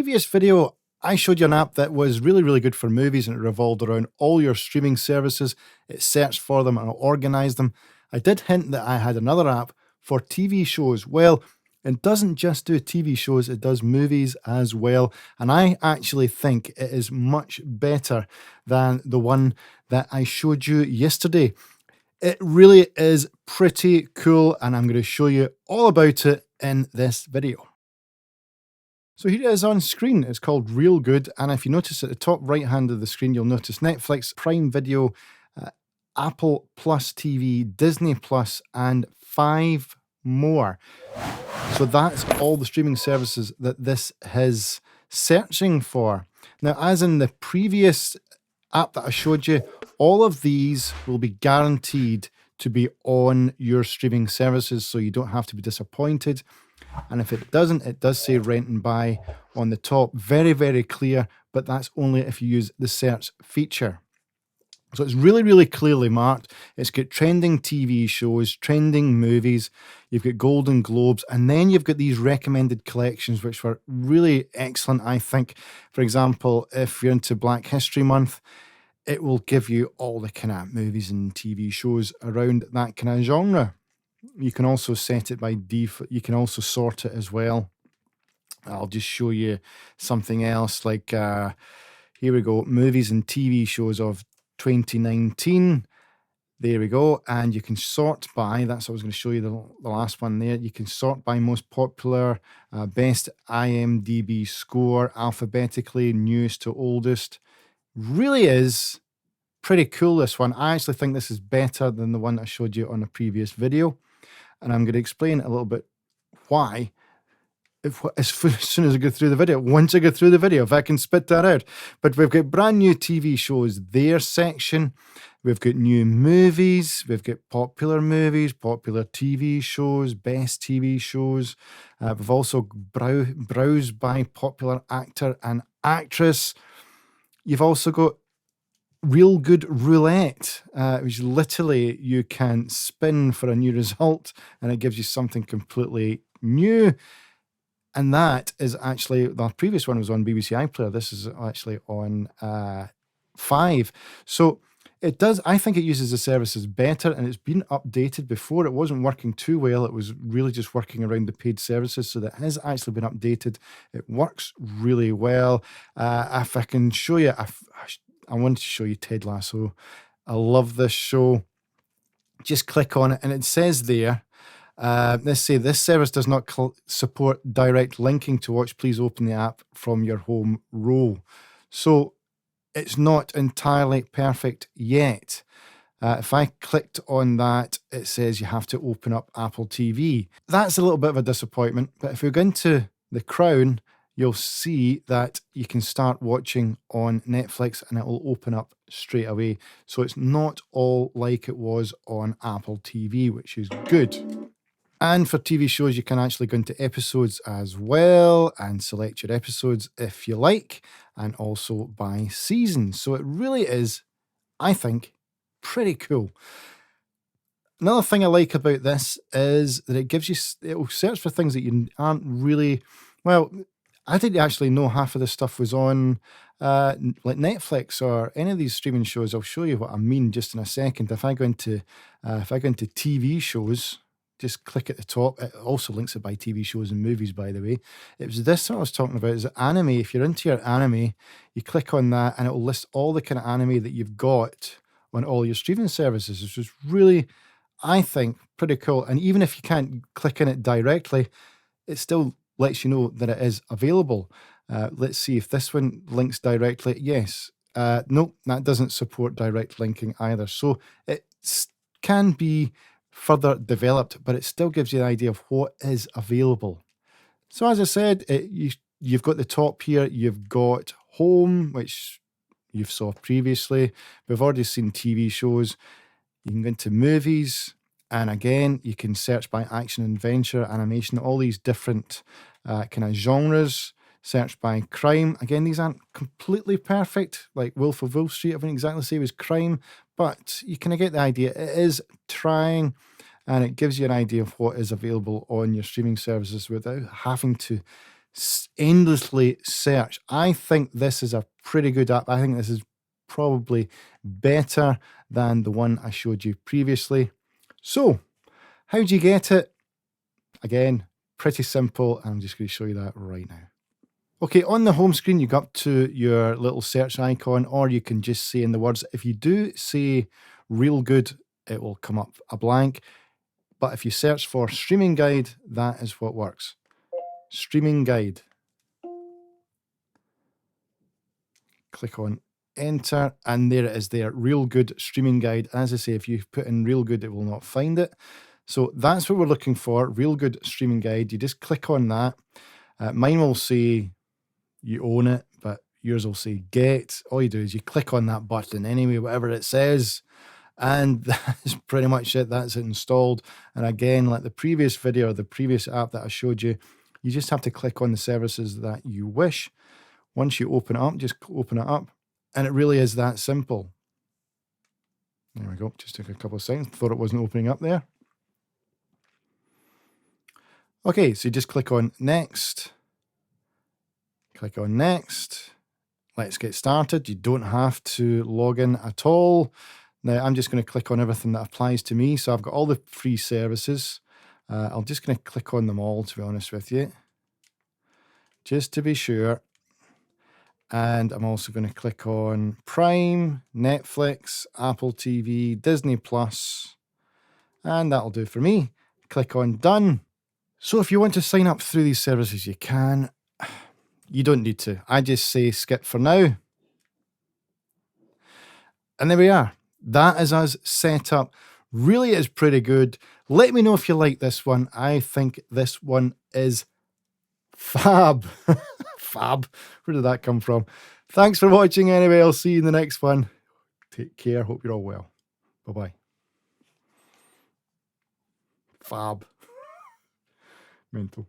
previous video, I showed you an app that was really good for movies, and it revolved around all your streaming services. It searched for them and it organized them. I did hint that I had another app for TV shows. Well, it doesn't just do TV shows, it does movies as well. And I actually think it is much better than the one that I showed you yesterday. It really is pretty cool, and I'm going to show you all about it in this video. So here it is on screen. It's called Real Good, and if you notice at the top right hand of the screen, you'll notice Netflix, Prime Video, Apple Plus TV, Disney Plus, and 5 more. So that's all the streaming services that this is searching for. Now, as in the previous app that I showed you, all of these will be guaranteed to be on your streaming services, so you don't have to be disappointed. And if it doesn't, it does say rent and buy on the top. Very clear, but that's only if you use the search feature. So it's really clearly marked. It's got trending TV shows, trending movies, you've got Golden Globes, and then you've got these recommended collections, which were really excellent, I think. For example, if you're into Black History Month, it will give you all the kind of movies and TV shows around that kind of genre. You can also set it by default. You can also sort it as well. I'll just show you something else, like here we go, movies and TV shows of 2019. There we go. And you can sort by, that's what I was going to show you, the last one there. You can sort by most popular, best IMDb score, alphabetically, newest to oldest. Really is pretty cool, this one. I actually think this is better than the one I showed you on a previous video. And I'm going to explain a little bit why as soon as I go through the video. Once I go through the video, if I can spit that out. But we've got brand new TV shows there section. We've got new movies. We've got popular movies, popular TV shows, best TV shows. We've also browsed by popular actor and actress. You've also got Real Good Roulette, which literally you can spin for a new result and it gives you something completely new. And that is actually, the previous one was on BBC iPlayer. This is actually on 5. So it does, I think it uses the services better, and it's been updated. Before it wasn't working too well. It was really just working around the paid services. So that has actually been updated. It works really well. If I can show you, I wanted to show you Ted Lasso. I love this show. Just click on it and it says there, let's say this service does not support direct linking to watch. Please open the app from your home row. So it's not entirely perfect yet. If I clicked on that, it says you have to open up Apple TV. That's a little bit of a disappointment, but if we go into the Crown, you'll see that you can start watching on Netflix and it will open up straight away. So it's not all like it was on Apple TV, which is good. And for TV shows, you can actually go into episodes as well and select your episodes if you like, and also by season. So it really is, I think, pretty cool. Another thing I like about this is that it gives you, it will search for things that you aren't really, well, I didn't actually know half of this stuff was on like Netflix or any of these streaming shows. I'll show you what I mean just in a second. If I go into TV shows, just click at the top. It also links it by TV shows and movies, by the way. It was this I was talking about, is anime. If you're into your anime, you click on that and it will list all the kind of anime that you've got on all your streaming services, which is really, I think, pretty cool. And even if you can't click in it directly, it still lets you know that it is available. Let's see if this one links directly. Yes. Nope, that doesn't support direct linking either. So it can be further developed, but it still gives you an idea of what is available. So as I said, you've got the top here. You've got home, which you've saw previously. We've already seen TV shows. You can go into movies. And again, you can search by action, adventure, animation, all these different kind of genres. Search by crime. Again, these aren't completely perfect. Like Wolf of Wall Street, I wouldn't exactly say it was crime, but you kind of get the idea. It is trying, and it gives you an idea of what is available on your streaming services without having to endlessly search. I think this is a pretty good app. I think this is probably better than the one I showed you previously. So, how do you get it? Again, pretty simple. I'm just going to show you that right now. Okay, on the home screen, you go up to your little search icon, or you can just say in the words. If you do say real good, it will come up a blank. But if you search for streaming guide, that is what works. Streaming guide. Click on enter, and there it is there, real good streaming guide. As I say, if you put in real good, it will not find it. So that's what we're looking for, real good streaming guide. You just click on that. Mine will say you own it, but yours will say get. All you do is you click on that button anyway, whatever it says, and that's pretty much it. That's it installed. And again, like the previous video or the previous app that I showed you, you just have to click on the services that you wish. Once you open it up, just open it up, and it really is that simple. There we go. Just took a couple of seconds. Thought it wasn't opening up there. Okay, so you just click on next. Click on next. Let's get started. You don't have to log in at all. Now, I'm just going to click on everything that applies to me. So I've got all the free services. I'm just going to click on them all, to be honest with you, just to be sure. And I'm also going to click on Prime, Netflix, Apple TV, Disney Plus, and that'll do for me. Click on Done. So if you want to sign up through these services, you can. You don't need to. I just say skip for now. And there we are. That is us set up. Really is pretty good. Let me know if you like this one. I think this one is fab. Fab. Where did that come from? Thanks for watching anyway. I'll see you in the next one. Take care. Hope you're all well. Bye-bye. Fab. Mental.